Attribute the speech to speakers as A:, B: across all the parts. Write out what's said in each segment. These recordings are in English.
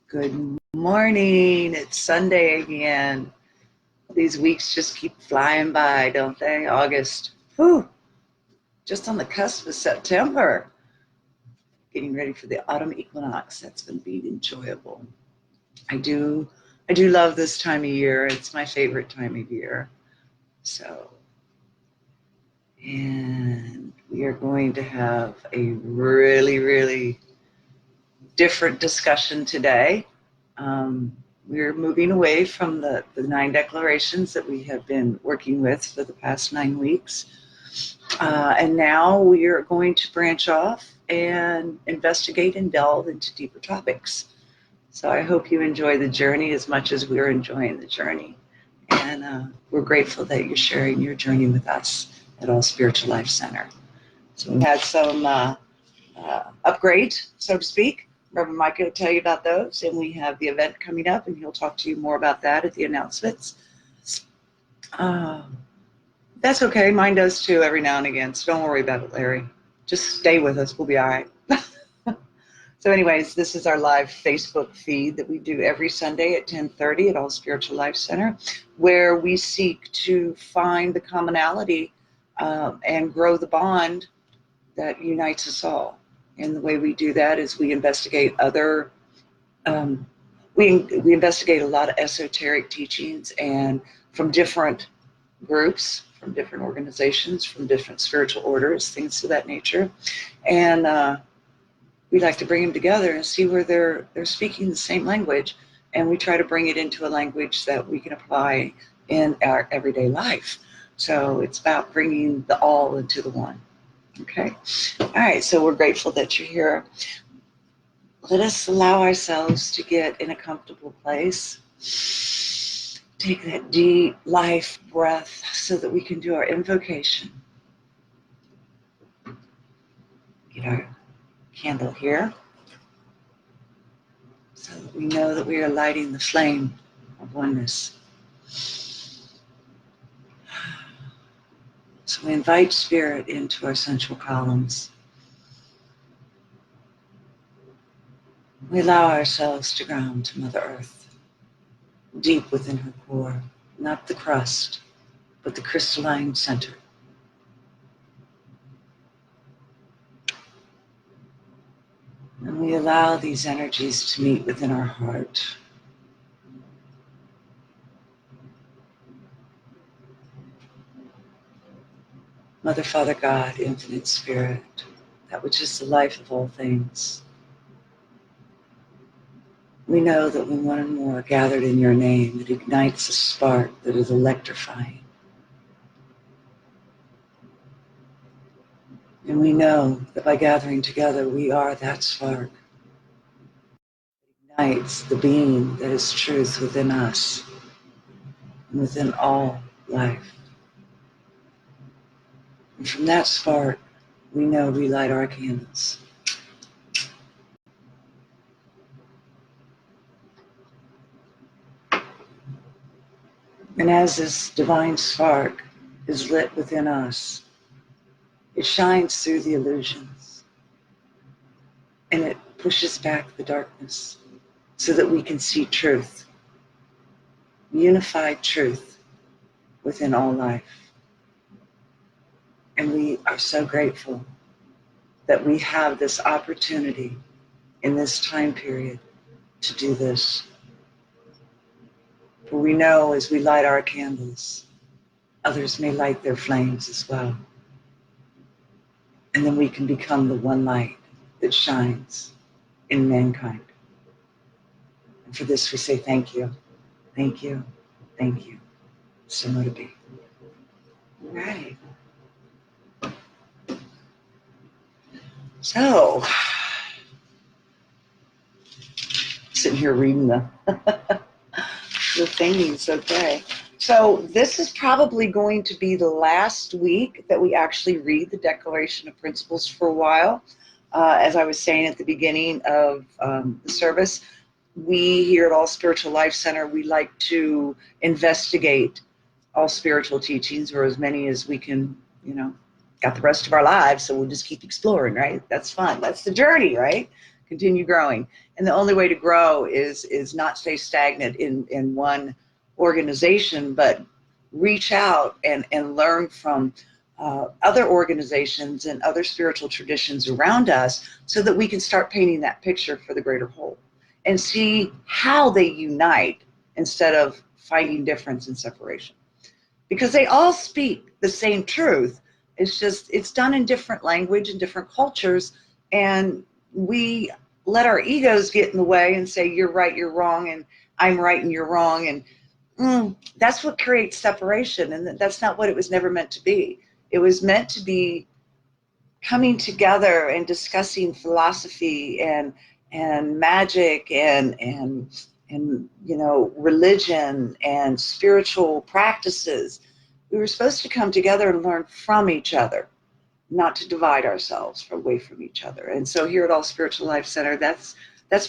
A: Good morning. It's Sunday again. These weeks just keep flying by, don't they? August. Whew. Just on the cusp of September. Getting ready for the autumn equinox. That's going to be enjoyable. I do love this time of year. It's my favorite time of year. And we are going to have a really different discussion today. We're moving away from the 9 declarations that we have been working with for the past 9 weeks. And now we are going to branch off and investigate and delve into deeper topics. So I hope you enjoy the journey as much as we're enjoying the journey. And we're grateful that you're sharing your journey with us at All Spiritual Life Center. So we had some upgrade, so to speak. Reverend Michael will tell you about those, and we have the event coming up, and he'll talk to you more about that at the announcements. That's okay. Mine does too every now and again, so don't worry about it, Larry. Just stay with us. We'll be all right. So anyways, this is our live Facebook feed that we do every Sunday at 10:30 at All Spiritual Life Center, where we seek to find the commonality and grow the bond that unites us all. And the way we do that is we investigate other, we investigate a lot of esoteric teachings and from different groups, from different organizations, from different spiritual orders, things of that nature. And we like to bring them together and see where they're speaking the same language. And we try to bring it into a language that we can apply in our everyday life. So it's about bringing the all into the one. Okay. All right. So we're grateful that you're here. Let us allow ourselves to get in a comfortable place. Take that deep life breath so that we can do our invocation. Get our candle here so that we know that we are lighting the flame of oneness. So we invite spirit into our central columns. We allow ourselves to ground to Mother Earth, deep within her core, not the crust, but the crystalline center. And we allow these energies to meet within our heart. Mother, Father, God, Infinite Spirit, that which is the life of all things. We know that when one and more are gathered in your name, it ignites a spark that is electrifying. And we know that by gathering together, we are that spark. It ignites the being that is truth within us and within all life. And from that spark, we know we light our candles. And as this divine spark is lit within us, it shines through the illusions and it pushes back the darkness so that we can see truth, unified truth within all life. And we are so grateful that we have this opportunity in this time period to do this. For we know as we light our candles, others may light their flames as well. And then we can become the one light that shines in mankind. And for this we say thank you, thank you, thank you. So mote it be. All right. So, sitting here reading the thingies, okay. So this is probably going to be the last week that we actually read the Declaration of Principles for a while. As I was saying at the beginning of the service, we here at All Spiritual Life Center, we like to investigate all spiritual teachings, or as many as we can, got the rest of our lives, so we'll just keep exploring, right? That's fun. That's the journey, right? Continue growing. And the only way to grow is not stay stagnant in one organization, but reach out and learn from other organizations and other spiritual traditions around us so that we can start painting that picture for the greater whole and see how they unite instead of finding difference and separation. Because they all speak the same truth. It's just, it's done in different language and different cultures, and we let our egos get in the way and say, you're right, you're wrong, and I'm right and you're wrong, and that's what creates separation, and that's not what it was never meant to be. It was meant to be coming together and discussing philosophy and magic and you know, religion and spiritual practices. We were supposed to come together and learn from each other, not to divide ourselves away from each other. And so here at All Spiritual Life Center, that's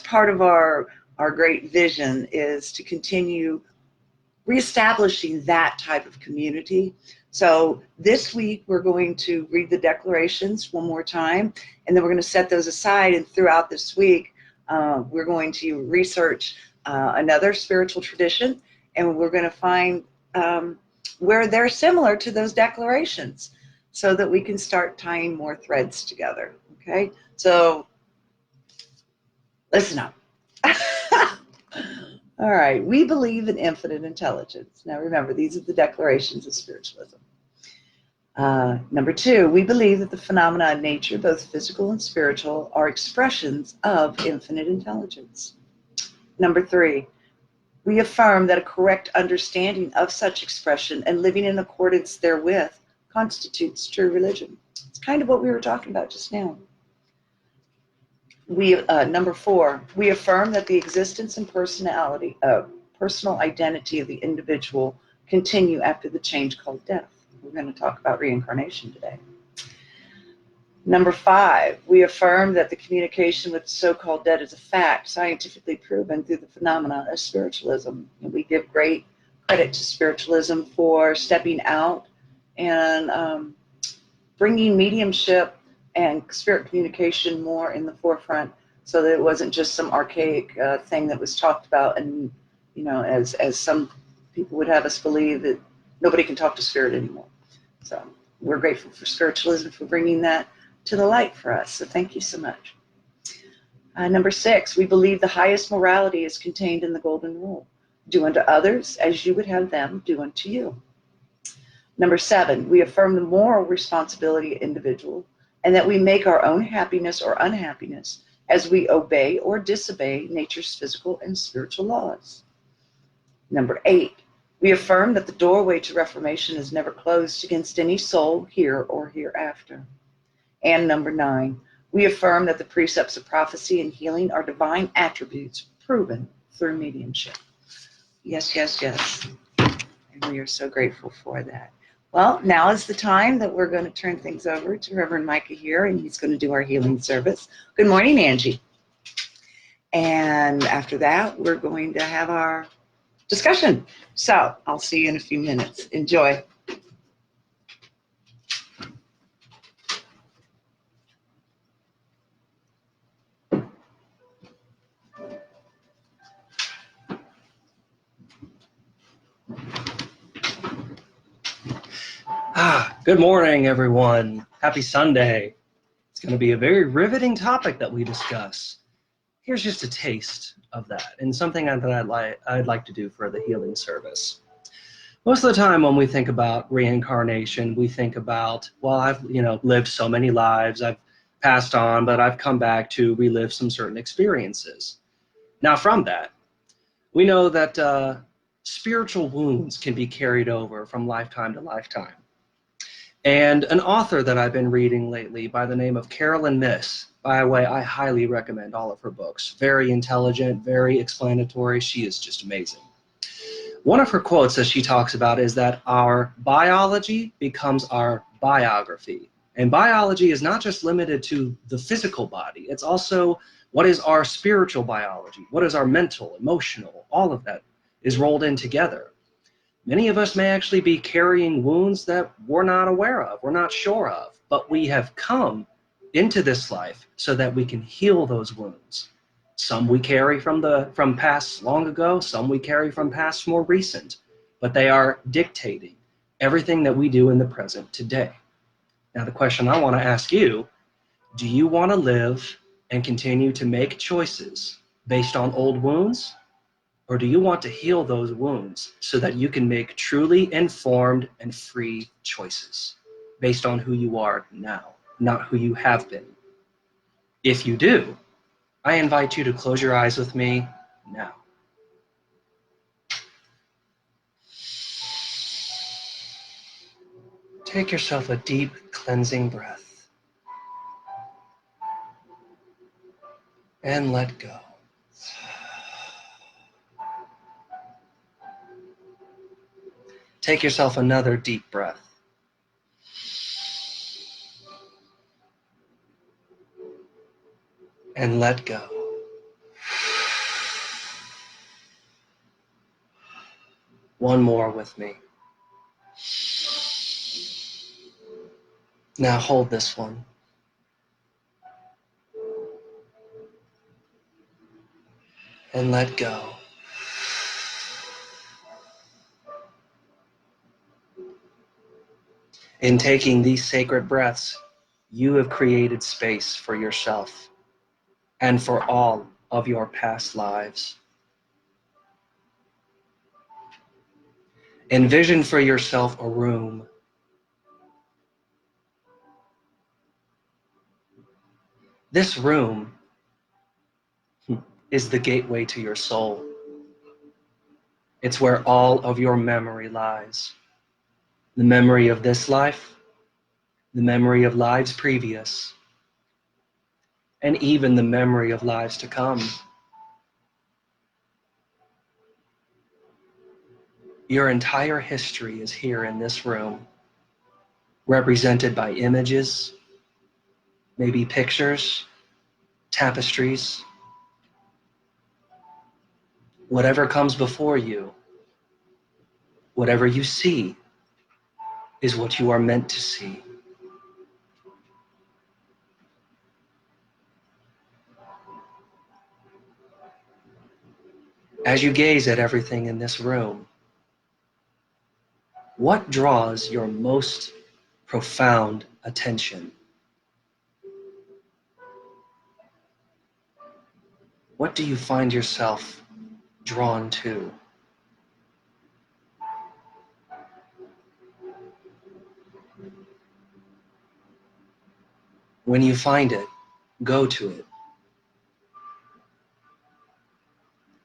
A: part of our great vision, is to continue reestablishing that type of community. So this week we're going to read the declarations one more time, and then we're going to set those aside, and throughout this week we're going to research another spiritual tradition, and we're going to find where they're similar to those declarations so that we can start tying more threads together. Okay, so listen up. All right, we believe in infinite intelligence. Now remember, these are the declarations of spiritualism. Number 2, we believe that the phenomena in nature, both physical and spiritual, are expressions of infinite intelligence. Number 3, we affirm that a correct understanding of such expression and living in accordance therewith constitutes true religion. It's kind of what we were talking about just now. Number 4, we affirm that the existence and personal identity of the individual continue after the change called death. We're going to talk about reincarnation today. Number 5, we affirm that the communication with the so-called dead is a fact, scientifically proven through the phenomena of spiritualism. And we give great credit to spiritualism for stepping out and bringing mediumship and spirit communication more in the forefront, so that it wasn't just some archaic thing that was talked about, and you know, as some people would have us believe, that nobody can talk to spirit anymore. So we're grateful for spiritualism for bringing that to the light for us. So thank you so much. Number 6, we believe the highest morality is contained in the golden rule: do unto others as you would have them do unto you. Number 7, we affirm the moral responsibility of individual, and that we make our own happiness or unhappiness as we obey or disobey nature's physical and spiritual laws. Number 8, we affirm that the doorway to reformation is never closed against any soul here or hereafter. And number 9, we affirm that the precepts of prophecy and healing are divine attributes proven through mediumship. Yes, yes, yes. And we are so grateful for that. Well, now is the time that we're going to turn things over to Reverend Micah here, and he's going to do our healing service. Good morning, Angie. And after that, we're going to have our discussion. So I'll see you in a few minutes. Enjoy.
B: Good morning, everyone. Happy Sunday. It's going to be a very riveting topic that we discuss. Here's just a taste of that, and something that I'd like to do for the healing service. Most of the time when we think about reincarnation, we think about, well, I've lived so many lives, I've passed on, but I've come back to relive some certain experiences. Now from that, we know that spiritual wounds can be carried over from lifetime to lifetime. And an author that I've been reading lately by the name of Carolyn Myss, by the way, I highly recommend all of her books. Very intelligent, very explanatory. She is just amazing. One of her quotes that she talks about is that our biology becomes our biography. And biology is not just limited to the physical body. It's also what is our spiritual biology, what is our mental, emotional, all of that is rolled in together. Many of us may actually be carrying wounds that we're not aware of, we're not sure of, but we have come into this life so that we can heal those wounds, Some we carry from past long ago, some we carry from past more recent, but they are dictating everything that we do in the present today. Now, the question I want to ask you, do you want to live and continue to make choices based on old wounds? Or do you want to heal those wounds so that you can make truly informed and free choices based on who you are now, not who you have been? If you do, I invite you to close your eyes with me now. Take yourself a deep cleansing breath and let go. Take yourself another deep breath. And let go. One more with me. Now hold this one. And let go. In taking these sacred breaths, you have created space for yourself and for all of your past lives. Envision for yourself a room. This room is the gateway to your soul. It's where all of your memory lies. The memory of this life, the memory of lives previous, and even the memory of lives to come. Your entire history is here in this room, represented by images, maybe pictures, tapestries. Whatever comes before you, whatever you see, is what you are meant to see. As you gaze at everything in this room, what draws your most profound attention? What do you find yourself drawn to? When you find it, go to it.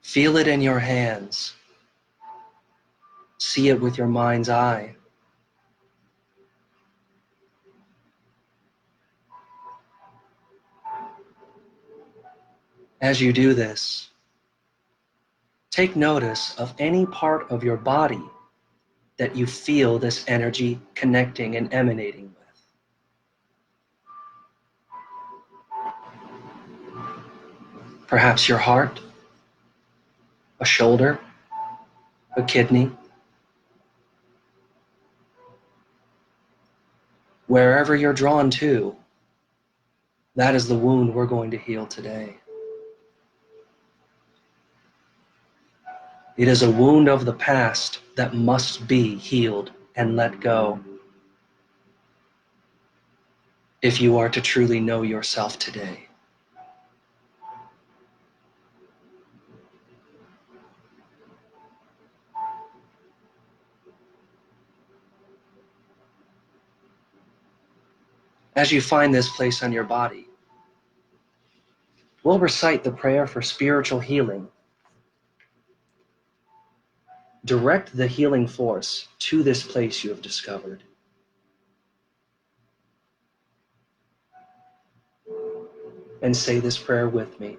B: Feel it in your hands. See it with your mind's eye. As you do this, take notice of any part of your body that you feel this energy connecting and emanating with. Perhaps your heart, a shoulder, a kidney. Wherever you're drawn to, that is the wound we're going to heal today. It is a wound of the past that must be healed and let go if you are to truly know yourself today. As you find this place on your body, we'll recite the prayer for spiritual healing. Direct the healing force to this place you have discovered. And say this prayer with me.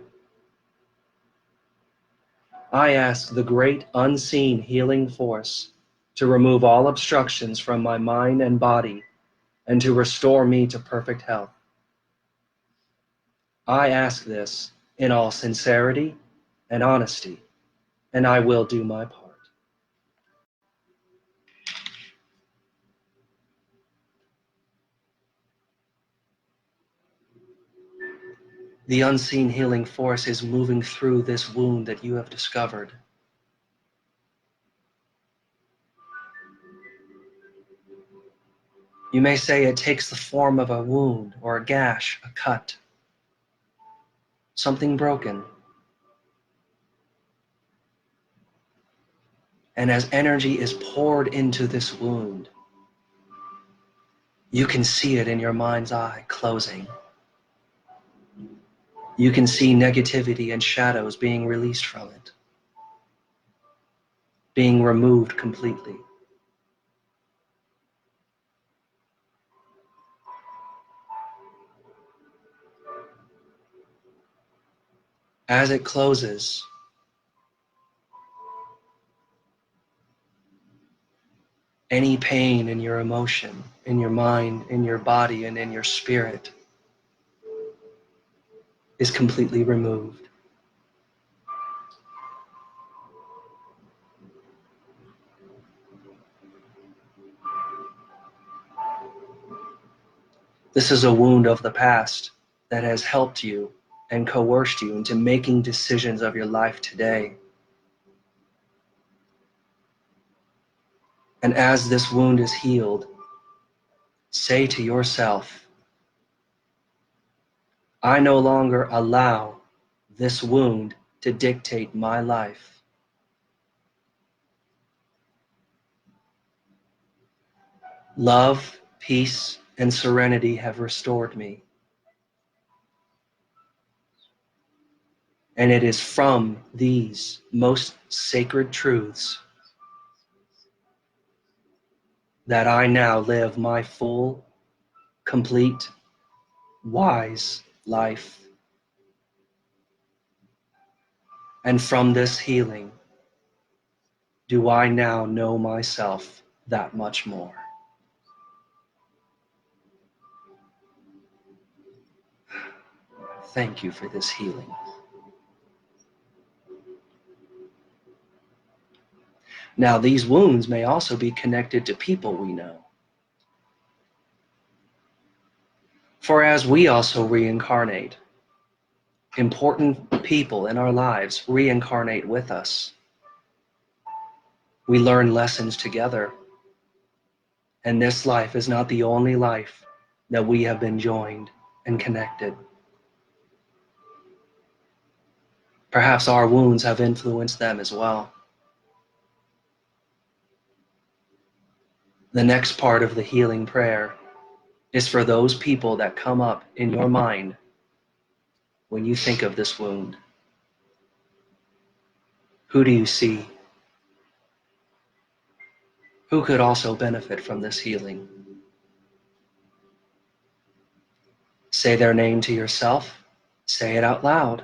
B: I ask the great unseen healing force to remove all obstructions from my mind and body and to restore me to perfect health. I ask this in all sincerity and honesty, and I will do my part. The unseen healing force is moving through this wound that you have discovered. You may say it takes the form of a wound or a gash, a cut, something broken. And as energy is poured into this wound, you can see it in your mind's eye closing. You can see negativity and shadows being released from it, being removed completely. As it closes, any pain in your emotion, in your mind, in your body, and in your spirit is completely removed. This is a wound of the past that has helped you and coerced you into making decisions of your life today. And as this wound is healed, say to yourself, I no longer allow this wound to dictate my life. Love, peace, and serenity have restored me. And it is from these most sacred truths that I now live my full, complete, wise life. And from this healing, do I now know myself that much more. Thank you for this healing. Now, these wounds may also be connected to people we know. For as we also reincarnate, important people in our lives reincarnate with us. We learn lessons together. And this life is not the only life that we have been joined and connected. Perhaps our wounds have influenced them as well. The next part of the healing prayer is for those people that come up in your mind when you think of this wound. Who do you see? Who could also benefit from this healing? Say their name to yourself. Say it out loud.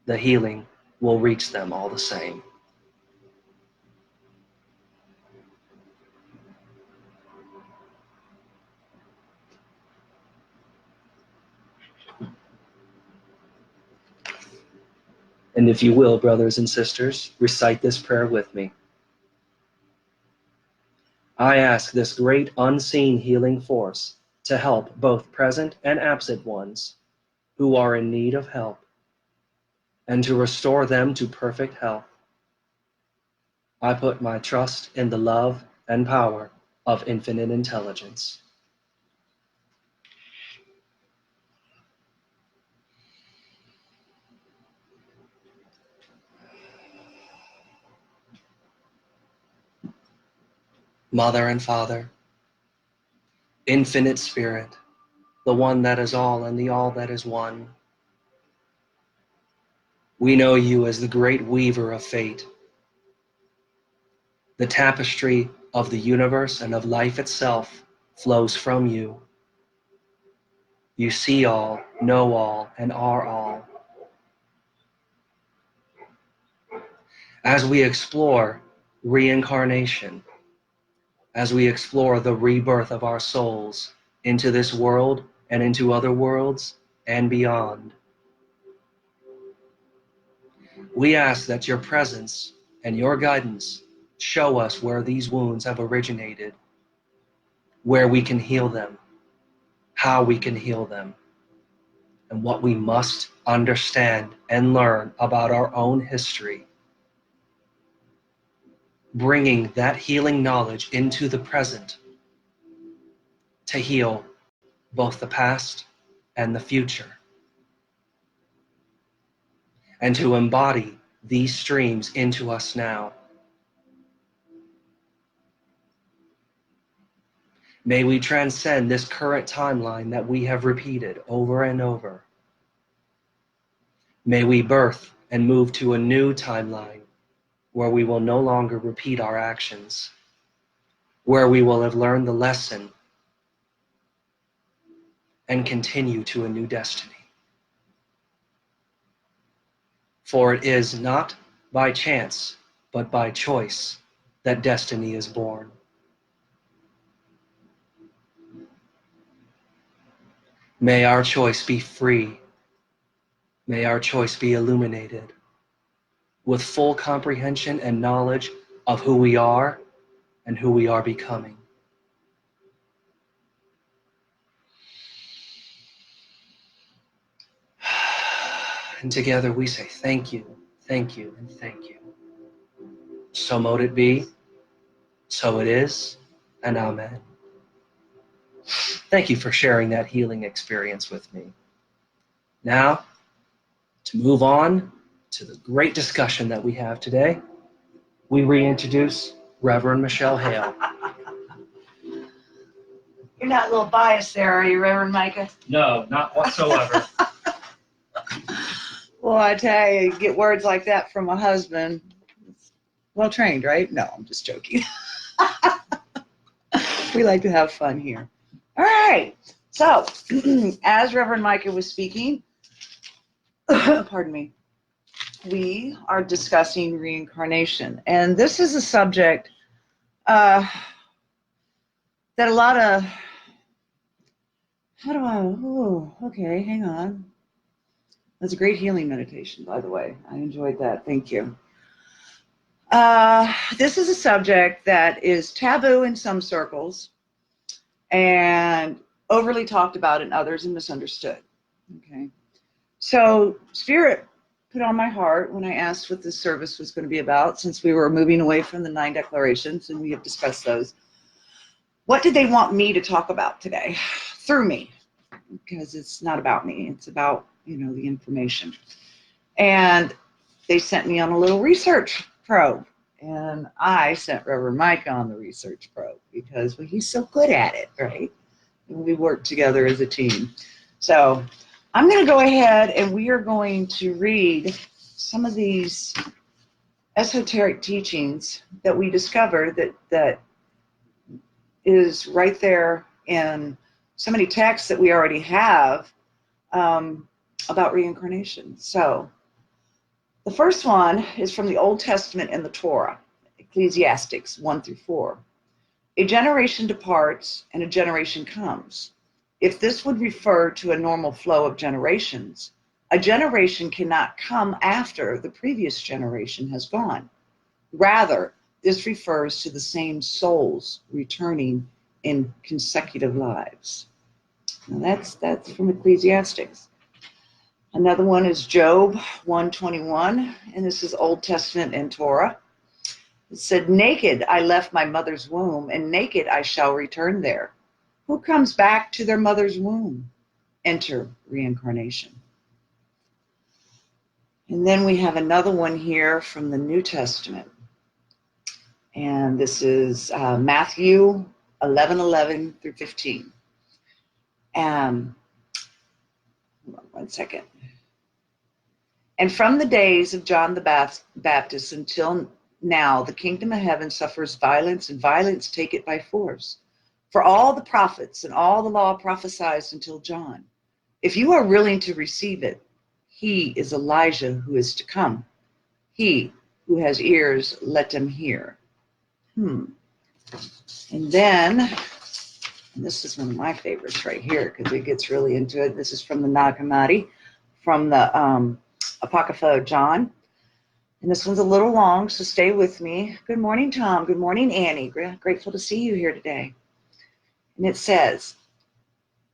B: The healing will reach them all the same. And if you will, brothers and sisters, recite this prayer with me. I ask this great unseen healing force to help both present and absent ones who are in need of help, and to restore them to perfect health. I put my trust in the love and power of infinite intelligence. Mother and Father, infinite Spirit, the one that is all and the all that is one, we know you as the great weaver of fate. The tapestry of the universe and of life itself flows from you. You see all, know all, and are all. As we explore reincarnation, as we explore the rebirth of our souls into this world and into other worlds and beyond, we ask that your presence and your guidance show us where these wounds have originated, where we can heal them, how we can heal them. and what we must understand and learn about our own history, bringing that healing knowledge into the present to heal both the past and the future, and to embody these streams into us now. May we transcend this current timeline that we have repeated over and over. May we birth and move to a new timeline where we will no longer repeat our actions, where we will have learned the lesson and continue to a new destiny. For it is not by chance, but by choice that destiny is born. May our choice be free. May our choice be illuminated with full comprehension and knowledge of who we are and who we are becoming. And together we say thank you, and thank you. So mote it be, so it is, and amen. Thank you for sharing that healing experience with me. Now, to move on to the great discussion that we have today, we reintroduce Reverend Michelle Hale.
A: You're not a little biased there, are you, Reverend Micah?
B: No, not whatsoever.
A: Well, I tell you, you get words like that from a husband. Well trained, right? No, I'm just joking. We like to have fun here. All right. So, as Reverend Micah was speaking, pardon me, we are discussing reincarnation. And this is a subject that a lot of, okay, hang on. That's a great healing meditation, by the way. I enjoyed that. Thank you. This is a subject that is taboo in some circles and overly talked about in others and misunderstood. Okay. So Spirit put on my heart when I asked what this service was going to be about, since we were moving away from the 9 declarations and we have discussed those. What did they want me to talk about today? Through me. Because it's not about me. It's about, the information. And they sent me on a little research probe. And I sent Reverend Mike on the research probe because he's so good at it, right? And we work together as a team. So I'm going to go ahead and we are going to read some of these esoteric teachings that we discovered that is right there in so many texts that we already have about reincarnation. So the first one is from the Old Testament and the Torah, Ecclesiastes 1-4. A generation departs and a generation comes. If this would refer to a normal flow of generations, a generation cannot come after the previous generation has gone. Rather, this refers to the same souls returning in consecutive lives. Now that's from Ecclesiastes. Another one is Job 1:21, and this is Old Testament and Torah. It said, "Naked I left my mother's womb, and naked I shall return there. Who comes back to their mother's womb? Enter reincarnation." And then we have another one here from the New Testament. And this is Matthew 11:11-15. Hold on 1 second. "And from the days of John the Baptist until now, the kingdom of heaven suffers violence, and violence take it by force. For all the prophets and all the law prophesied until John. If you are willing to receive it, he is Elijah who is to come. He who has ears, let them hear." And then, and this is one of my favorites right here because it gets really into it. This is from the Nag Hammadi, from the Apocrypha of John. And this one's a little long, so stay with me. Good morning, Tom. Good morning, Annie. Grateful to see you here today. And it says,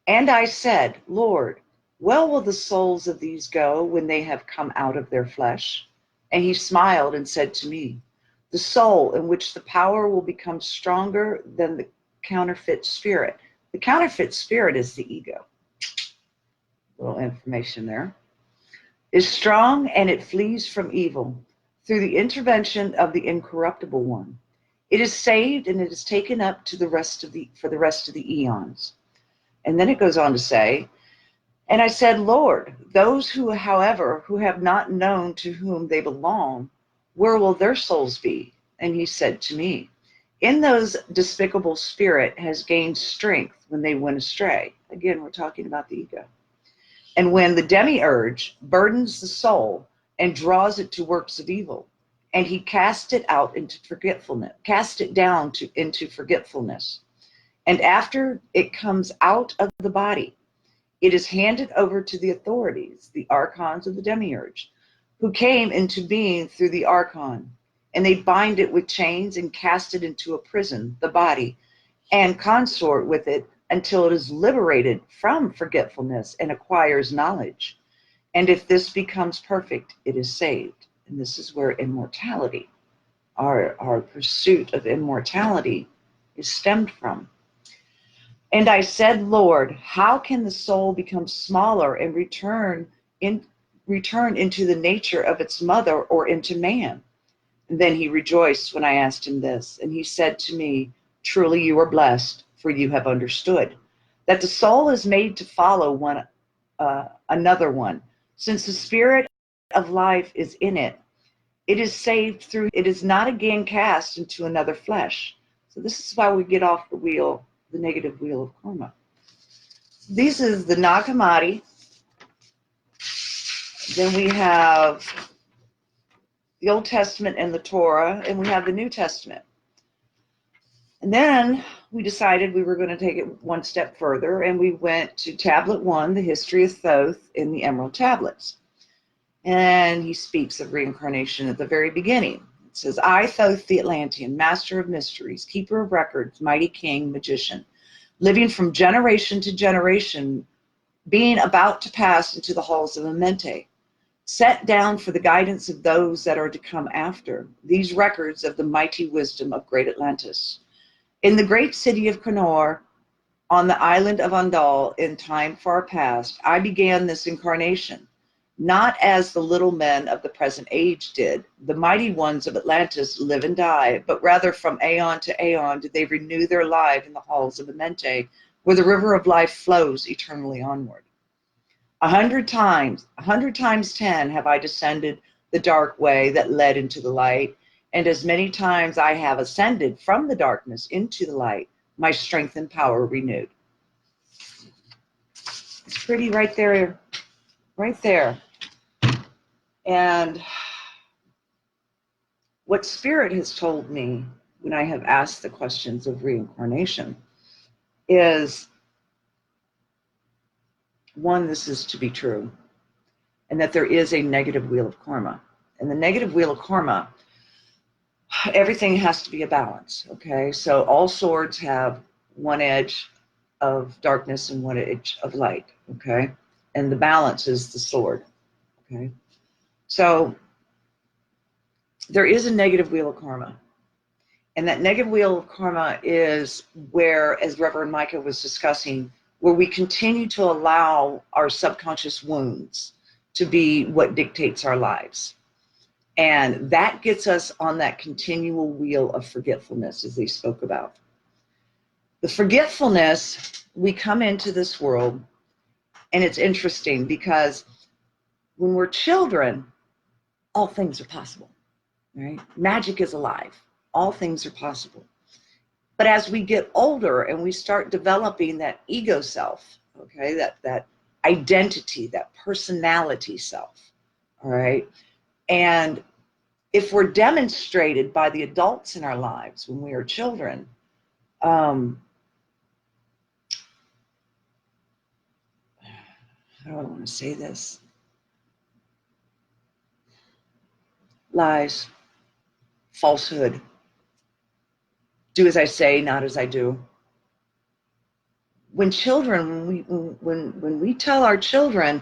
A: "And I said, Lord, Well will the souls of these go when they have come out of their flesh. And he smiled and said to me, the soul in which the power will become stronger than the counterfeit spirit. The counterfeit spirit is the ego. Little information there. Is strong and it flees from evil through the intervention of the incorruptible one. It is saved and it is taken up to for the rest of the eons. And then it goes on to say, and I said, Lord, those who, however, who have not known to whom they belong, where will their souls be? And he said to me, in those despicable spirit has gained strength when they went astray. Again, we're talking about the ego. And when the demiurge burdens the soul and draws it to works of evil, and he casts it out into forgetfulness, cast it down into forgetfulness. And after it comes out of the body, it is handed over to the authorities, the archons of the demiurge, who came into being through the archon, and they bind it with chains and cast it into a prison, the body, and consort with it until it is liberated from forgetfulness and acquires knowledge. And if this becomes perfect, it is saved. And this is where immortality, our pursuit of immortality, is stemmed from. And I said, Lord, how can the soul become smaller and return into the nature of its mother or into man? And then he rejoiced when I asked him this. And he said to me, truly you are blessed, for you have understood that the soul is made to follow another one. Since the spirit of life is in it, it is saved through, it is not again cast into another flesh. So this is why we get off the wheel, the negative wheel of karma. This is the Nag Hammadi. Then we have the Old Testament and the Torah, and we have the New Testament. And then we decided we were going to take it one step further, and we went to Tablet 1, the history of Thoth in the Emerald Tablets. And he speaks of reincarnation at the very beginning. It says, I, Thoth the Atlantean, master of mysteries, keeper of records, mighty king, magician, living from generation to generation, being about to pass into the halls of Amente, set down for the guidance of those that are to come after, these records of the mighty wisdom of great Atlantis. In the great city of Connaught, on the island of Andal, in time far past, I began this incarnation, not as the little men of the present age did. The mighty ones of Atlantis live and die, but rather from aeon to aeon did they renew their life in the halls of Amente, where the river of life flows eternally onward. 100 times 10 have I descended the dark way that led into the light, and as many times I have ascended from the darkness into the light, my strength and power renewed. It's pretty right there, right there. And what Spirit has told me when I have asked the questions of reincarnation is, one, this is to be true, and that there is a negative wheel of karma. And the negative wheel of karma, everything has to be a balance, okay? So all swords have one edge of darkness and one edge of light, okay? And the balance is the sword, okay? So there is a negative wheel of karma. And that negative wheel of karma is where, as Reverend Micah was discussing, where we continue to allow our subconscious wounds to be what dictates our lives. And that gets us on that continual wheel of forgetfulness, as they spoke about. The forgetfulness, we come into this world, and it's interesting because when we're children, all things are possible, right? Magic is alive. All things are possible. But as we get older and we start developing that ego self, okay, that identity, that personality self, all right? And if we're demonstrated by the adults in our lives when we are children, how do I want to say this? Lies, falsehood, do as I say, not as I do. when we tell our children,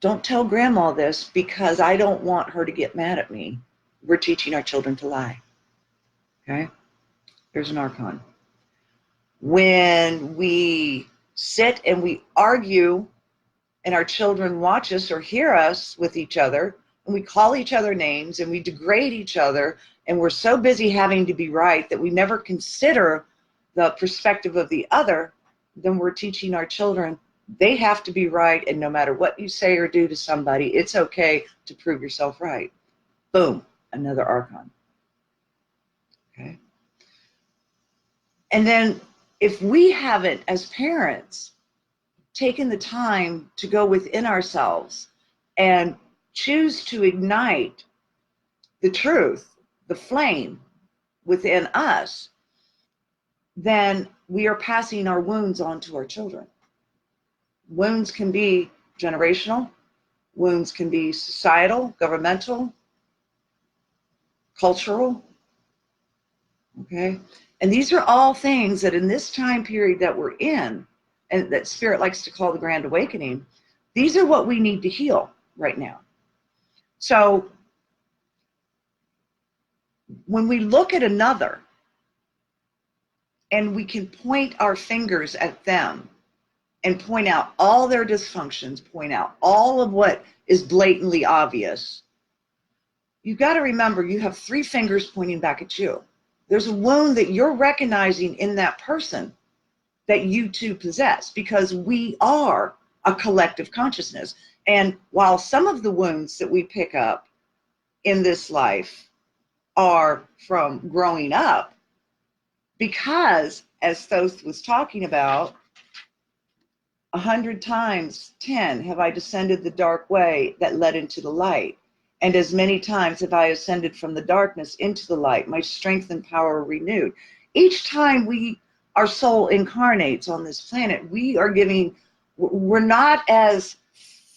A: don't tell grandma this because I don't want her to get mad at me, we're teaching our children to lie. Okay? There's an archon. When we sit and we argue and our children watch us or hear us with each other, and we call each other names and we degrade each other, and we're so busy having to be right that we never consider the perspective of the other, then we're teaching our children they have to be right, and no matter what you say or do to somebody, it's okay to prove yourself right. Boom, another archon. Okay. And then if we haven't, as parents, taken the time to go within ourselves and choose to ignite the truth, the flame within us, then we are passing our wounds on to our children. Wounds can be generational, wounds can be societal, governmental, cultural, okay? And these are all things that in this time period that we're in, and that Spirit likes to call the Grand Awakening, these are what we need to heal right now. So when we look at another and we can point our fingers at them and point out all their dysfunctions, point out all of what is blatantly obvious, you've got to remember you have 3 fingers pointing back at you. There's a wound that you're recognizing in that person that you too possess, because we are a collective consciousness. And while some of the wounds that we pick up in this life are from growing up, because as Thoth was talking about, 100 times 10 have I descended the dark way that led into the light. And as many times have I ascended from the darkness into the light, my strength and power are renewed. Each time our soul incarnates on this planet, we're not as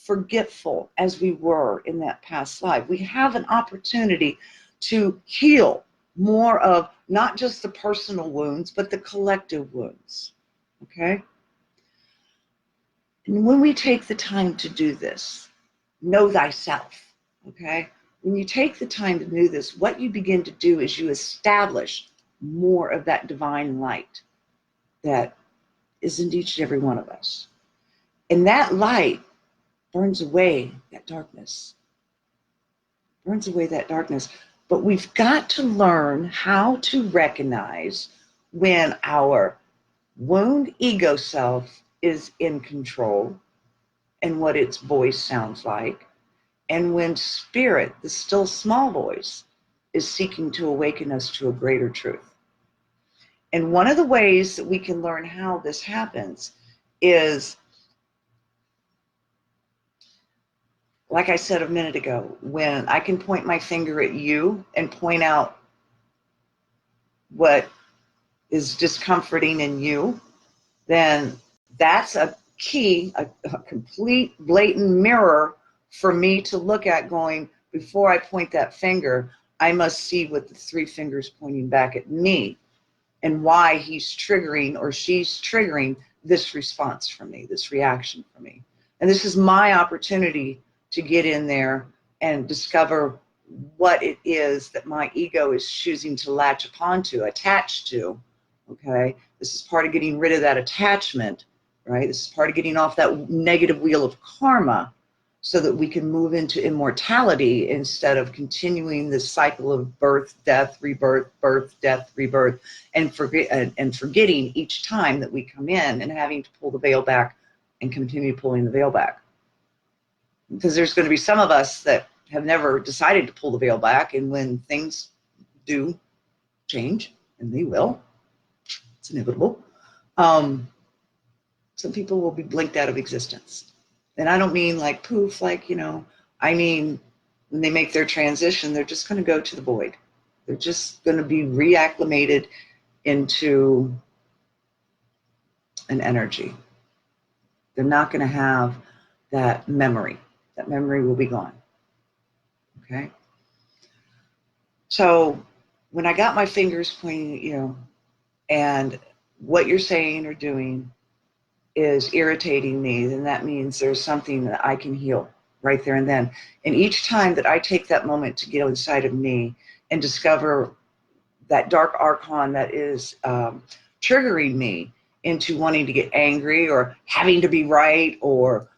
A: forgetful as we were in that past life. We have an opportunity to heal more of not just the personal wounds, but the collective wounds, okay? And when we take the time to do this, know thyself, okay? When you take the time to do this, what you begin to do is you establish more of that divine light that is in each and every one of us. And that light burns away that darkness. Burns away that darkness. But we've got to learn how to recognize when our wound ego self is in control and what its voice sounds like, and when spirit, the still small voice, is seeking to awaken us to a greater truth. And one of the ways that we can learn how this happens is, like I said a minute ago, when I can point my finger at you and point out what is discomforting in you, then that's a key, a complete blatant mirror for me to look at, going, before I point that finger, I must see what the 3 fingers pointing back at me and why he's triggering or she's triggering this response from me, this reaction from me. And this is my opportunity to get in there and discover what it is that my ego is choosing to latch upon to, attach to, okay? This is part of getting rid of that attachment, right? This is part of getting off that negative wheel of karma so that we can move into immortality instead of continuing this cycle of birth, death, rebirth, birth, death, rebirth, and forgetting each time that we come in and having to pull the veil back and continue pulling the veil back. Because there's going to be some of us that have never decided to pull the veil back, and when things do change, and they will, it's inevitable, some people will be blinked out of existence. And I don't mean like poof, like, I mean when they make their transition, they're just going to go to the void. They're just going to be reacclimated into an energy. They're not going to have that memory. That memory will be gone. Okay? So when I got my fingers pointing at you and what you're saying or doing is irritating me, then that means there's something that I can heal right there and then. And each time that I take that moment to get inside of me and discover that dark archon that is triggering me into wanting to get angry or having to be right or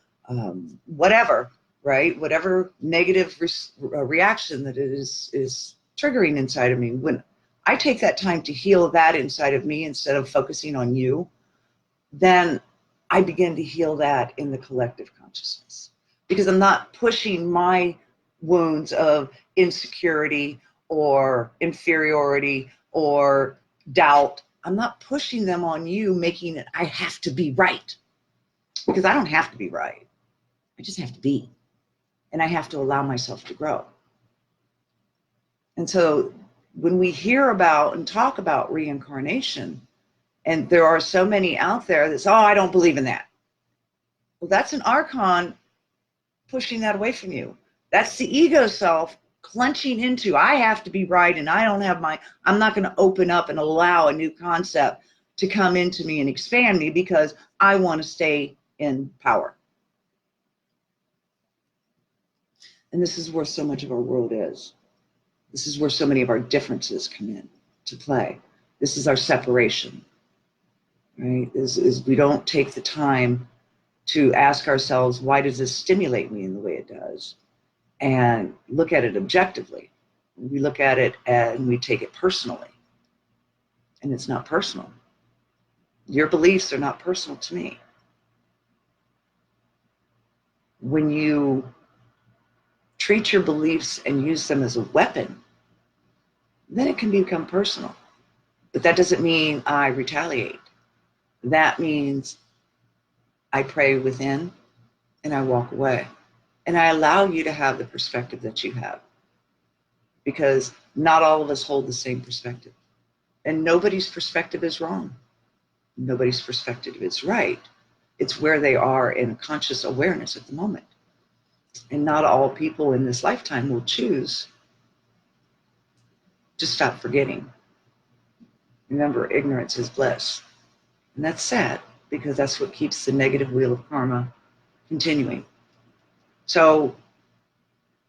A: whatever, right? Whatever negative reaction that it is triggering inside of me. When I take that time to heal that inside of me instead of focusing on you, then I begin to heal that in the collective consciousness. Because I'm not pushing my wounds of insecurity or inferiority or doubt. I'm not pushing them on you, making it, I have to be right. Because I don't have to be right. I just have to be. And I have to allow myself to grow. And so when we hear about and talk about reincarnation, and there are so many out there that say, oh, I don't believe in that. Well, that's an archon pushing that away from you. That's the ego self clenching into, I have to be right and I don't have I'm not going to open up and allow a new concept to come into me and expand me because I want to stay in power. And this is where so much of our world is. This is where so many of our differences come in to play. This is our separation, right? Is we don't take the time to ask ourselves, why does this stimulate me in the way it does? And look at it objectively. We look at it and we take it personally. And it's not personal. Your beliefs are not personal to me. When you treat your beliefs and use them as a weapon, then it can become personal. But that doesn't mean I retaliate. That means I pray within and I walk away. And I allow you to have the perspective that you have. Because not all of us hold the same perspective. And nobody's perspective is wrong. Nobody's perspective is right. It's where they are in conscious awareness at the moment. And not all people in this lifetime will choose to stop forgetting. Remember, ignorance is bliss. And that's sad because that's what keeps the negative wheel of karma continuing. So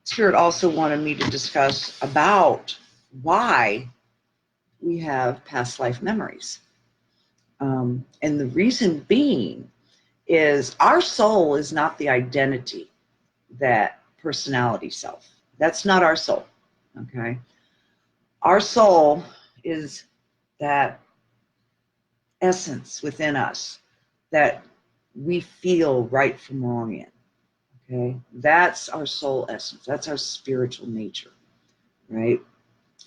A: Spirit also wanted me to discuss about why we have past life memories. And the reason being is our soul is not the identity, that personality self. That's not our soul, okay? Our soul is that essence within us that we feel right from wrong in, okay? That's our soul essence. That's our spiritual nature, right?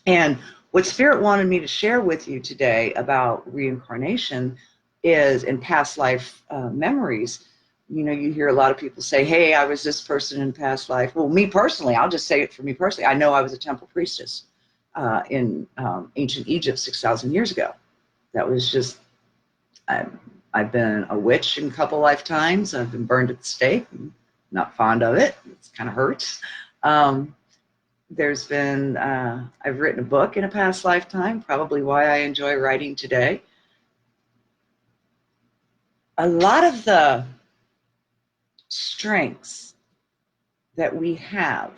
A: And what Spirit wanted me to share with you today about reincarnation is in past life memories. You know, you hear a lot of people say, hey, I was this person in past life. Well, me personally, I'll just say it for me personally. I know I was a temple priestess in ancient Egypt 6,000 years ago. That was just, I've been a witch in a couple lifetimes. I've been burned at the stake. I'm not fond of it. It kind of hurts. There's been, I've written a book in a past lifetime, probably why I enjoy writing today. A lot of the strengths that we have,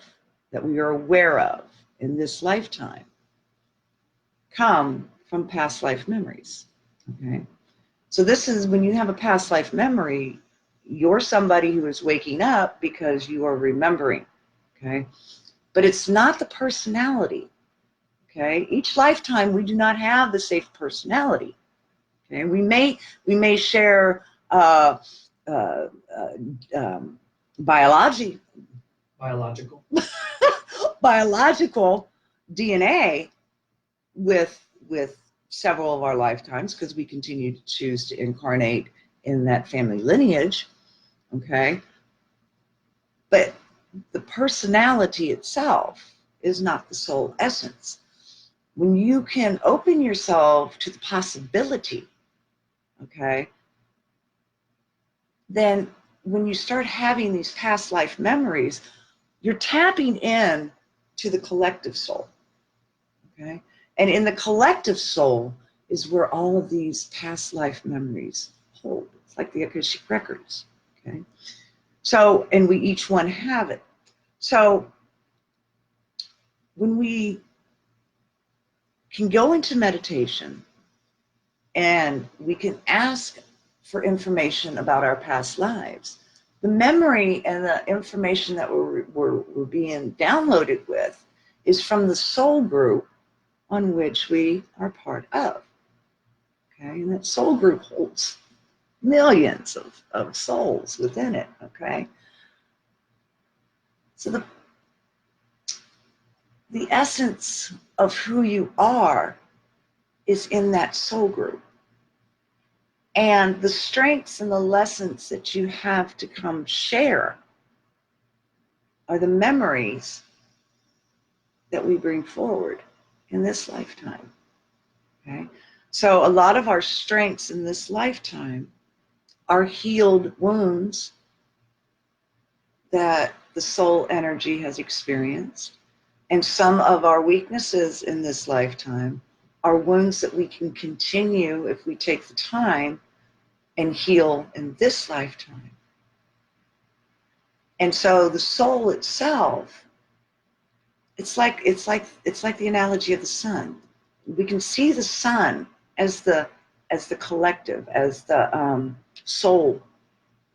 A: that we are aware of in this lifetime, come from past life memories, okay? So this is when you have a past life memory, you're somebody who is waking up because you are remembering, okay? But it's not the personality, okay? Each lifetime, we do not have the same personality, okay? We may share biological DNA with several of our lifetimes because we continue to choose to incarnate in that family lineage, okay? But the personality itself is not the soul essence. When you can open yourself to the possibility, okay, then when you start having these past life memories, you're tapping in to the collective soul, okay? And in the collective soul is where all of these past life memories hold. It's like the Akashic records. Okay. So, and we each one have it. So when we can go into meditation and we can ask for information about our past lives, the memory and the information that we're being downloaded with is from the soul group on which we are part of. Okay, and that soul group holds millions of souls within it. Okay, so the essence of who you are is in that soul group. And the strengths and the lessons that you have to come share are the memories that we bring forward in this lifetime. Okay? So a lot of our strengths in this lifetime are healed wounds that the soul energy has experienced. And some of our weaknesses in this lifetime are wounds that we can continue if we take the time and heal in this lifetime. And so the soul itself, it's like the analogy of the sun. We can see the sun as the collective, as the soul,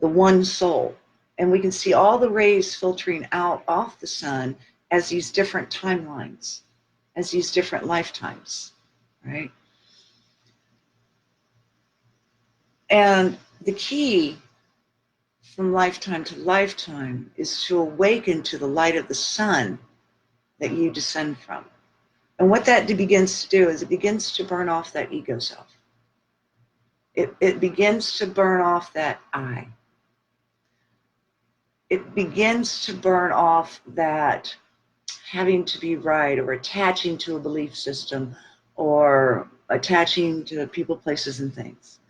A: the one soul. And we can see all the rays filtering out off the sun as these different timelines, as these different lifetimes, right? And the key from lifetime to lifetime is to awaken to the light of the sun that you descend from. And what that begins to do is it begins to burn off that ego self. It begins to burn off that I. It begins to burn off that having to be right or attaching to a belief system or attaching to people, places, and things.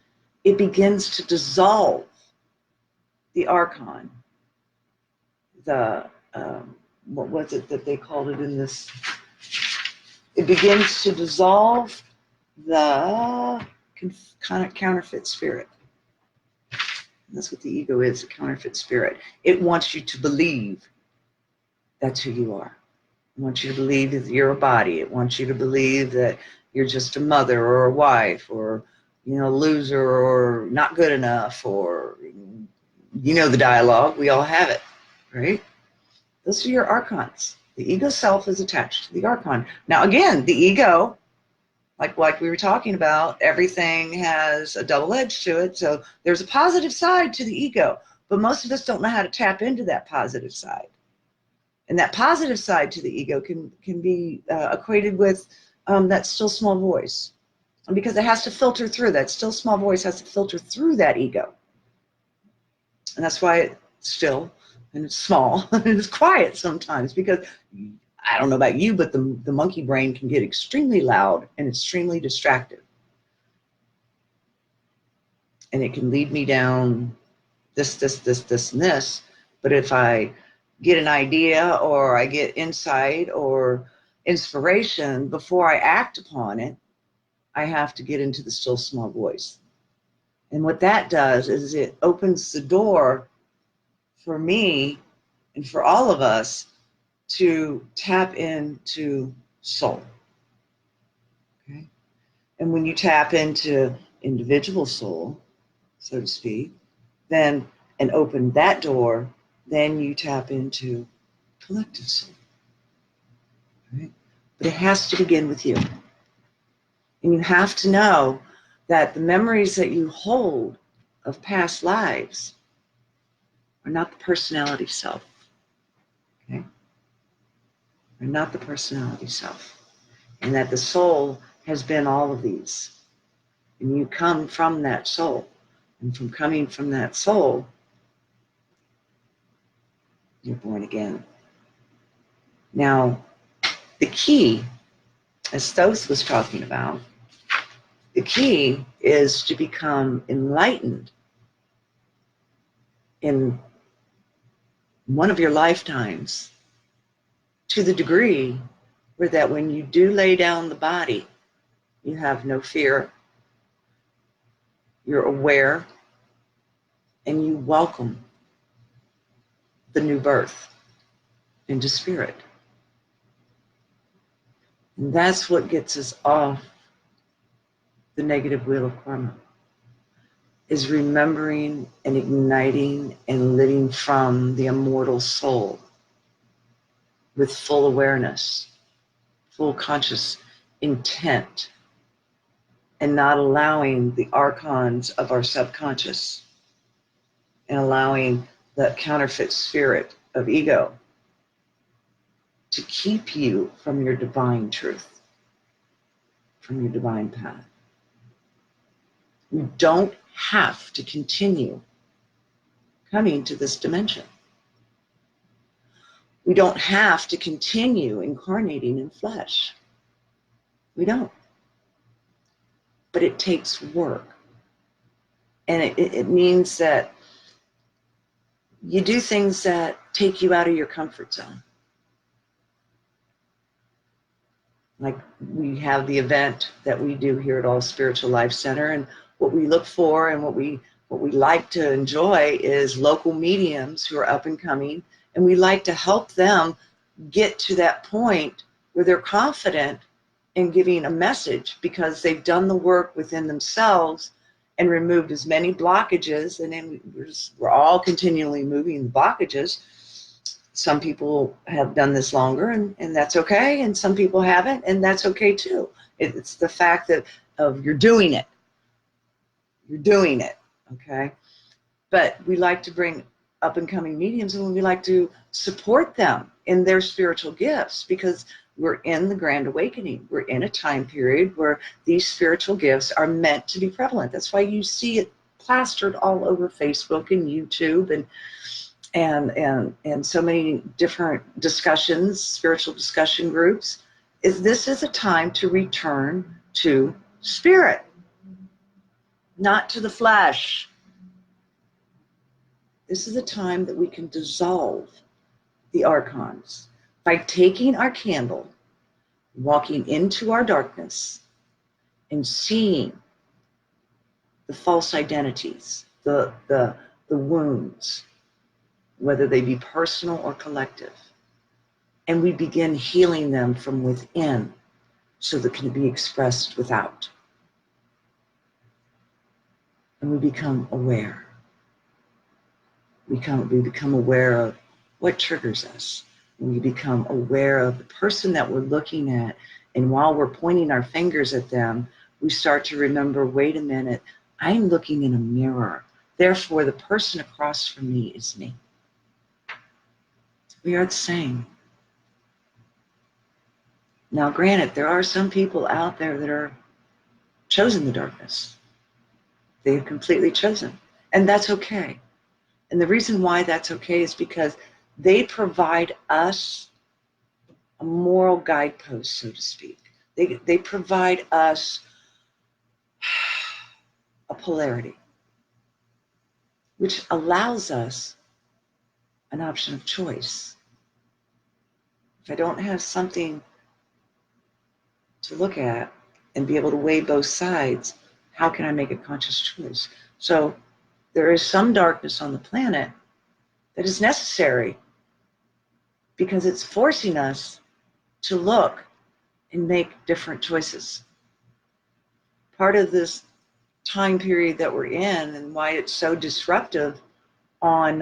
A: It begins to dissolve the archon, the, what was it that they called it in this? It begins to dissolve the counterfeit spirit. And that's what the ego is, a counterfeit spirit. It wants you to believe that's who you are. It wants you to believe that you're a body. It wants you to believe that you're just a mother or a wife or, loser or not good enough or, the dialogue. We all have it, right? Those are your archons. The ego self is attached to the archon. Now, again, the ego, like we were talking about, everything has a double edge to it. So there's a positive side to the ego, but most of us don't know how to tap into that positive side. And that positive side to the ego can be equated with that still small voice. And because it has to filter through, that still small voice has to filter through that ego. And that's why it's still and it's small and it's quiet sometimes, because I don't know about you, but the monkey brain can get extremely loud and extremely distracted. And it can lead me down this, and this. But if I get an idea or I get insight or inspiration, before I act upon it, I have to get into the still small voice. And what that does is it opens the door for me and for all of us to tap into soul. Okay? And when you tap into individual soul, so to speak, then and open that door, then you tap into collective soul. Right? But it has to begin with you. And you have to know that the memories that you hold of past lives are not the personality self. Okay? Are not the personality self. And that the soul has been all of these. And you come from that soul. And from coming from that soul, you're born again. Now, the key, as Thoth was talking about, the key is to become enlightened in one of your lifetimes to the degree where that when you do lay down the body, you have no fear. You're aware. and you welcome the new birth into spirit. And that's what gets us off the negative wheel of karma, is remembering and igniting and living from the immortal soul with full awareness, full conscious intent, and not allowing the archons of our subconscious and allowing the counterfeit spirit of ego to keep you from your divine truth, from your divine path. You don't have to continue coming to this dimension. We don't have to continue incarnating in flesh. We don't. But it takes work. And it means that you do things that take you out of your comfort zone. Like we have the event that we do here at All Spiritual Life Center, and what we look for and what we like to enjoy is local mediums who are up and coming, and we like to help them get to that point where they're confident in giving a message because they've done the work within themselves and removed as many blockages, and then we're all continually moving the blockages. Some people have done this longer, and that's okay, and some people haven't, and that's okay too. It's the fact that you're doing it. You're doing it, okay? But we like to bring up and coming mediums, and we like to support them in their spiritual gifts because we're in the Grand Awakening. We're in a time period where these spiritual gifts are meant to be prevalent. That's why you see it plastered all over Facebook and YouTube and so many different discussions, spiritual discussion groups. This is a time to return to spirit, not to the flesh. This is a time that we can dissolve the archons by taking our candle, walking into our darkness, and seeing the false identities, the wounds, whether they be personal or collective. And we begin healing them from within so that can be expressed without. And we become aware. We become aware of what triggers us. And we become aware of the person that we're looking at. And while we're pointing our fingers at them, we start to remember, wait a minute, I'm looking in a mirror. Therefore, the person across from me is me. We are the same. Now, granted, there are some people out there that are chosen the darkness. They have completely chosen. And that's okay. And the reason why that's okay is because they provide us a moral guidepost, so to speak. They provide us a polarity, which allows us an option of choice. If I don't have something to look at and be able to weigh both sides, how can I make a conscious choice? So there is some darkness on the planet that is necessary because it's forcing us to look and make different choices. Part of this time period that we're in and why it's so disruptive on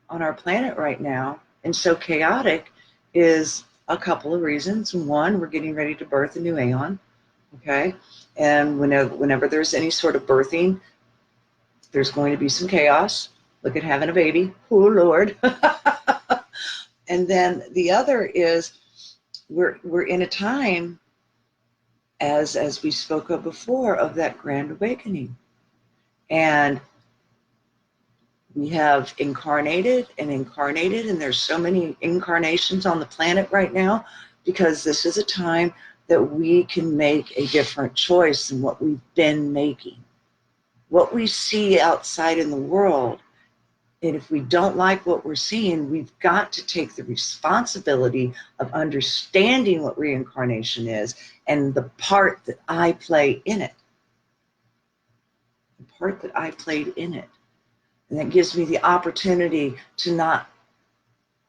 A: our planet right now and so chaotic is a couple of reasons. One, we're getting ready to birth a new aeon, okay? And whenever there's any sort of birthing, there's going to be some chaos. Look at having a baby. Oh, Lord. And then the other is we're in a time, as we spoke of before, of that Grand Awakening. And we have incarnated, and there's so many incarnations on the planet right now because this is a time that we can make a different choice than what we've been making. What we see outside in the world, and if we don't like what we're seeing, we've got to take the responsibility of understanding what reincarnation is and the part that I play in it. The part that I played in it. And that gives me the opportunity to not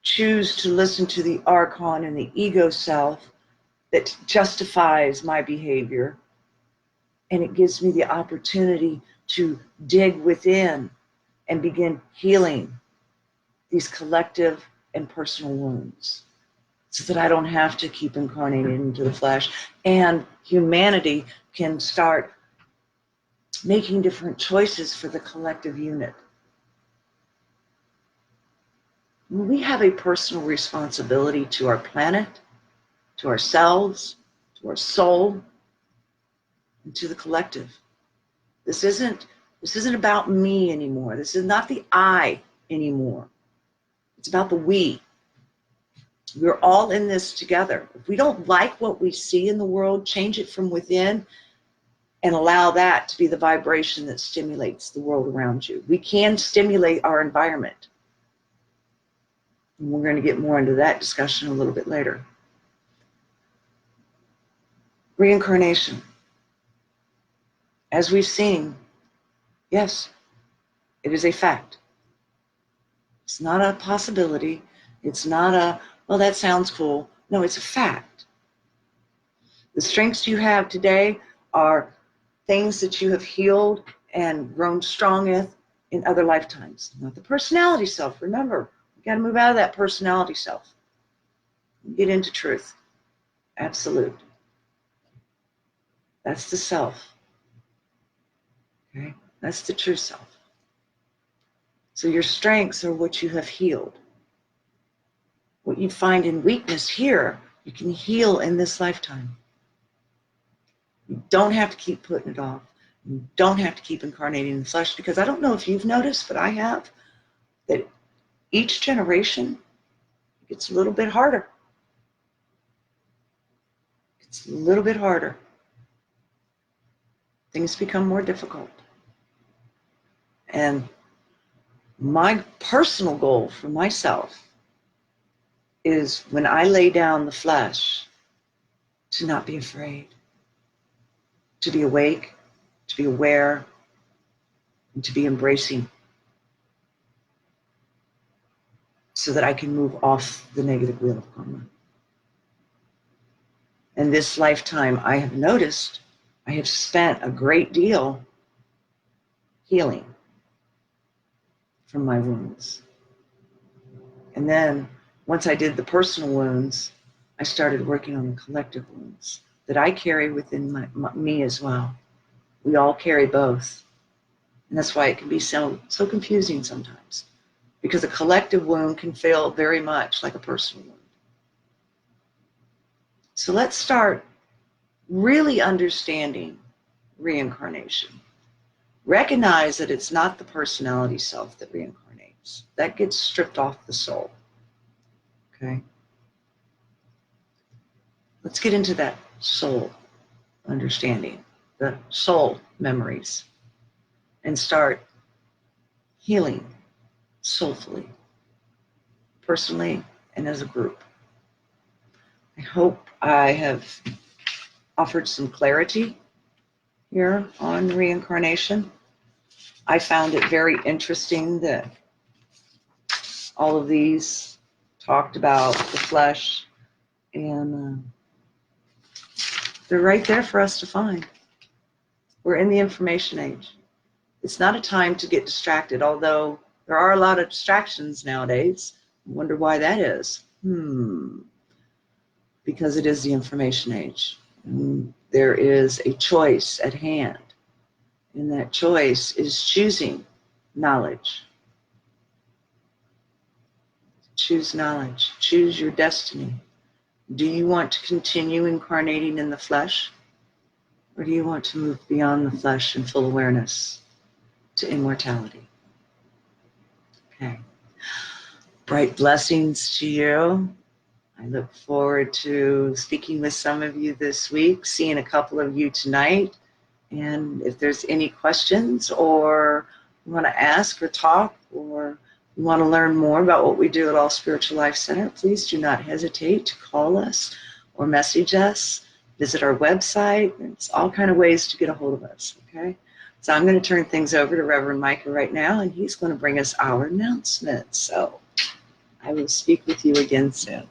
A: choose to listen to the archon and the ego self that justifies my behavior. And it gives me the opportunity to dig within and begin healing these collective and personal wounds so that I don't have to keep incarnating into the flesh. And humanity can start making different choices for the collective unit. We have a personal responsibility to our planet, to ourselves, to our soul, and to the collective. This isn't about me anymore. This is not the I anymore. It's about the we. We're all in this together. If we don't like what we see in the world, change it from within and allow that to be the vibration that stimulates the world around you. We can stimulate our environment. And we're going to get more into that discussion a little bit later. Reincarnation. As we've seen, yes, it is a fact. It's not a possibility. It's not a, well, that sounds cool. No, it's a fact. The strengths you have today are things that you have healed and grown strong in other lifetimes. Not the personality self. Remember, you got to move out of that personality self. Get into truth. Absolute. That's the self. Okay? That's the true self. So your strengths are what you have healed. What you find in weakness here, you can heal in this lifetime. You don't have to keep putting it off. You don't have to keep incarnating in the flesh, because I don't know if you've noticed, but I have, that each generation gets a little bit harder. It's a little bit harder. Things become more difficult. And my personal goal for myself is, when I lay down the flesh, to not be afraid, to be awake, to be aware, and to be embracing, so that I can move off the negative wheel of karma. And this lifetime, I have noticed, I have spent a great deal healing from my wounds. And then, once I did the personal wounds, I started working on the collective wounds that I carry within me as well. We all carry both. And that's why it can be so confusing sometimes, because a collective wound can feel very much like a personal wound. So let's start really understanding reincarnation. Recognize that it's not the personality self that reincarnates. That gets stripped off the soul. Okay? Let's get into that soul understanding, the soul memories, and start healing soulfully, personally, and as a group. I hope I have offered some clarity here on reincarnation. I found it very interesting that all of these talked about the flesh, and they're right there for us to find. We're in the information age. It's not a time to get distracted, although there are a lot of distractions nowadays. I wonder why that is. Because it is the information age. And there is a choice at hand. And that choice is choosing knowledge. Choose knowledge. Choose your destiny. Do you want to continue incarnating in the flesh? Or do you want to move beyond the flesh in full awareness to immortality? Okay. Bright blessings to you. I look forward to speaking with some of you this week, seeing a couple of you tonight. And if there's any questions, or you want to ask or talk, or you want to learn more about what we do at All Spiritual Life Center, please do not hesitate to call us or message us. Visit our website. There's all kinds of ways to get a hold of us, okay? So I'm going to turn things over to Reverend Micah right now, and he's going to bring us our announcements. So I will speak with you again soon.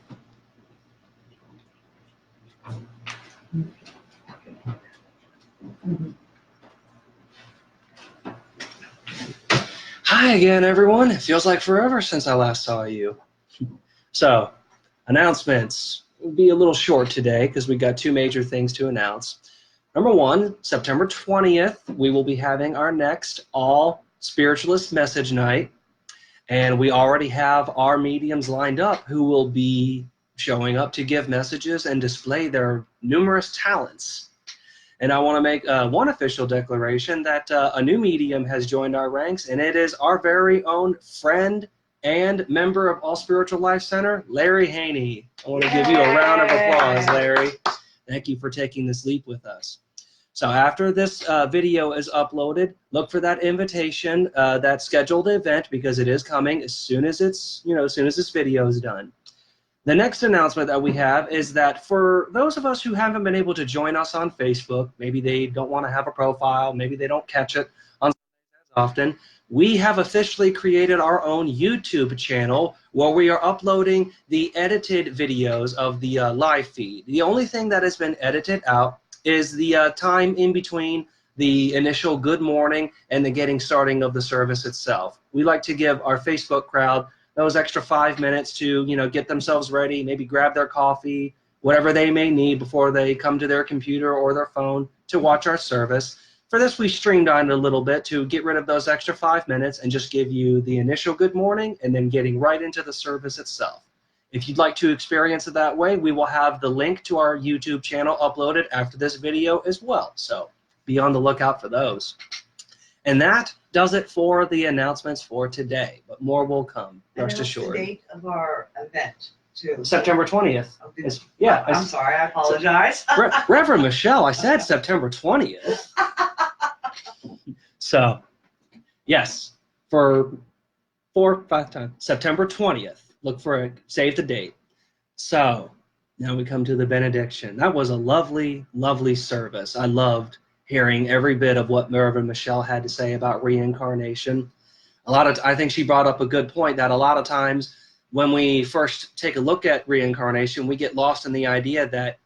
B: Hi again, everyone. It feels like forever since I last saw you. So, announcements will be a little short today because we got two major things to announce. Number one, September 20th, we will be having our next all spiritualist message night. And we already have our mediums lined up who will be showing up to give messages and display their numerous talents. And I want to make one official declaration that a new medium has joined our ranks, and it is our very own friend and member of All Spiritual Life Center, Larry Haney. I want to give you a round of applause, Larry. Thank you for taking this leap with us. So after this video is uploaded, look for that invitation, that scheduled event, because it is coming as soon as it's, as soon as this video is done. The next announcement that we have is that for those of us who haven't been able to join us on Facebook, maybe they don't want to have a profile, maybe they don't catch it on as often, we have officially created our own YouTube channel where we are uploading the edited videos of the live feed. The only thing that has been edited out is the time in between the initial good morning and the getting starting of the service itself. We like to give our Facebook crowd those extra 5 minutes to, get themselves ready, maybe grab their coffee, whatever they may need before they come to their computer or their phone to watch our service. For this, we streamlined a little bit to get rid of those extra 5 minutes and just give you the initial good morning and then getting right into the service itself. If you'd like to experience it that way, we will have the link to our YouTube channel uploaded after this video as well. So be on the lookout for those. And that does it for the announcements for today, but more will come, rest assured.
A: The date of our event, too.
B: September 20th.
A: Yeah. I'm sorry, I apologize.
B: Reverend Michelle, I said September 20th. So, yes, for 4 or 5 times, September 20th. Look for it, save the date. So, now we come to the benediction. That was a lovely, lovely service. I loved hearing every bit of what Reverend Michelle had to say about reincarnation. I think she brought up a good point that a lot of times when we first take a look at reincarnation, we get lost in the idea that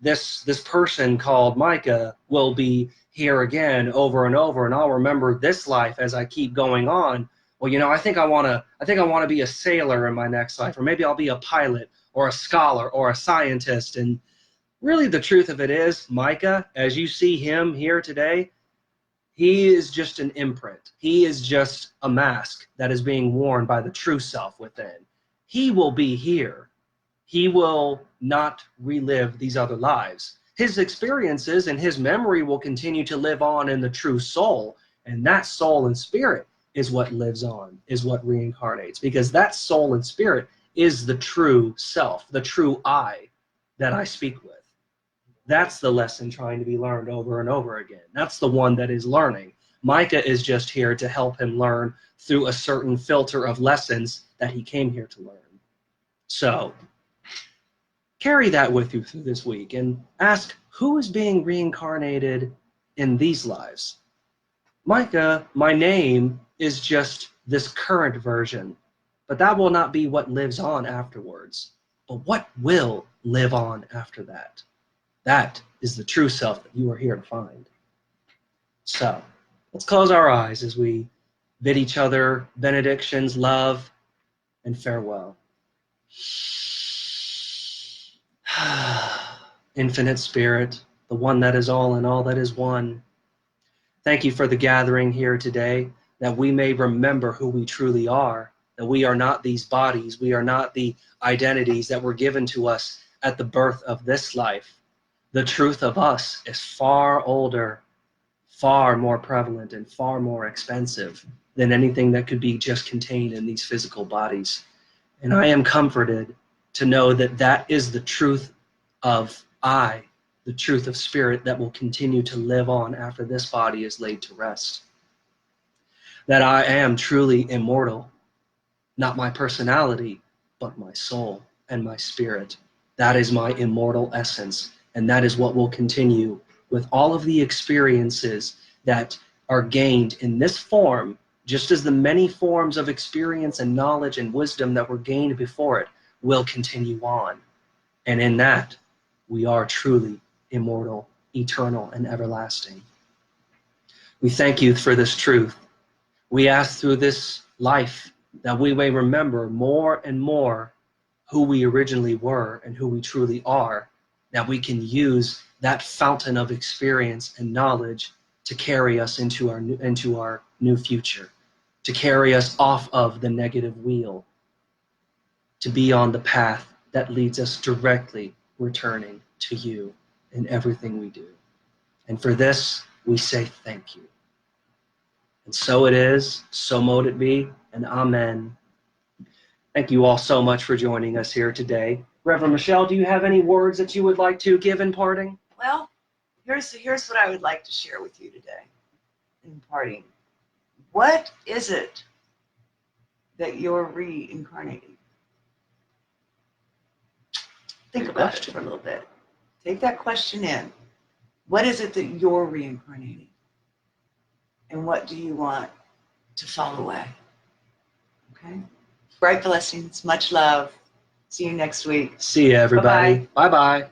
B: this person called Micah, will be here again over and over, and I'll remember this life as I keep going on. Well, I think I want to be a sailor in my next life, or maybe I'll be a pilot or a scholar or a scientist. And really, the truth of it is, Micah, as you see him here today, he is just an imprint. He is just a mask that is being worn by the true self within. He will be here. He will not relive these other lives. His experiences and his memory will continue to live on in the true soul, and that soul and spirit is what lives on, is what reincarnates, because that soul and spirit is the true self, the true I that I speak with. That's the lesson trying to be learned over and over again. That's the one that is learning. Micah is just here to help him learn through a certain filter of lessons that he came here to learn. So carry that with you through this week and ask, who is being reincarnated in these lives? Micah, my name is just this current version, but that will not be what lives on afterwards. But what will live on after that? That is the true self that you are here to find. So let's close our eyes as we bid each other benedictions, love, and farewell. Infinite Spirit, the one that is all and all that is one, thank you for the gathering here today, that we may remember who we truly are, that we are not these bodies, we are not the identities that were given to us at the birth of this life. The truth of us is far older, far more prevalent, and far more expensive than anything that could be just contained in these physical bodies. And I am comforted to know that that is the truth of I, the truth of spirit that will continue to live on after this body is laid to rest. That I am truly immortal, not my personality, but my soul and my spirit. That is my immortal essence. And that is what will continue with all of the experiences that are gained in this form, just as the many forms of experience and knowledge and wisdom that were gained before it will continue on. And in that, we are truly immortal, eternal, and everlasting. We thank you for this truth. We ask through this life that we may remember more and more who we originally were and who we truly are, that we can use that fountain of experience and knowledge to carry us into our new future, to carry us off of the negative wheel, to be on the path that leads us directly returning to you in everything we do. And for this, we say thank you. And so it is, so mote it be, and amen. Thank you all so much for joining us here today. Reverend Michelle, do you have any words that you would like to give in parting?
A: Well, here's what I would like to share with you today in parting. What is it that you're reincarnating? Think about it for a little bit. Take that question in. What is it that you're reincarnating? And what do you want to fall away? Okay? Bright blessings. Much love. See you next week.
B: See you, everybody. Bye-bye.